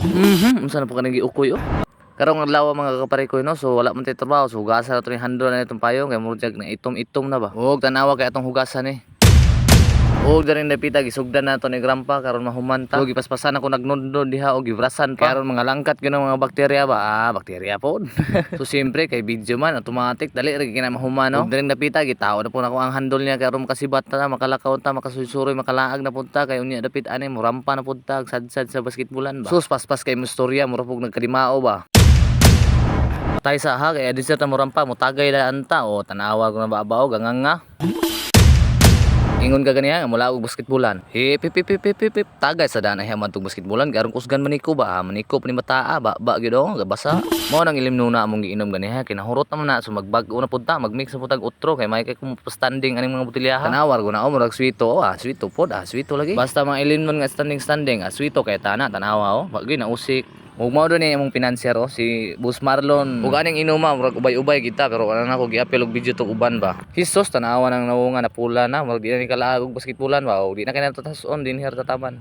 Unsa na po kanang giukoy oh. Karong adlaw mga kapare ko no, so wala man tay trabaho, so hugasan na to ni handle na itong payong kay murjag na itom-itom na ba. Ug tanawa kay atong hugasan ni. Og daring napita gisugdan nato ni Grandpa karon mahumanta. Og gipaspasan ako nagnundod diha og gibrasan pa. Karon mga langkat gyud mga bakterya ba? Bakterya pod. So siyempre kay video man automatic dali ra gina mahuman no. Og daring napita gitao na po nako ang handle niya karon makasibat na makalakaw ta makasusuroy makalaag na punta kay unya dapit ani mo rampa na punta sadsad sa basketbolan ba. Sus paspas kay mo istorya mura pug nagkalimao ba. Tay sa ha kay adisa ta mo rampa mo tagay da anta o tanawa ko na babaw ganganga. Ingon ka ganiya mula og basketbolan. Hip hip hip hip hip hip, hip. Tagay sa daan ay man tug basketbolan karong kusgan maniko ba maniko ni mataa ba gyud oh gabasa. Mao nang ilim nuna among giinom ganiha kinahurot naman na so magbag-o na pud ta magmix na pud tag utro kay may kay kung standing aning mga botelyahan. Tanawar ko na murag swito swito pod swito lagi. Basta mga ilim nun nga standing swito kay tanawa wa gyud na usik. Ug mao do ni among financier si Boss Marlon. Ug aning inuma murag ubay-ubay kita pero wala na ko giapil og video to uban ba. Hisos tanawa nang nawungan na pula na murag di na ni kalaag og basketbolan ba. Di na kay natatason din her tataban.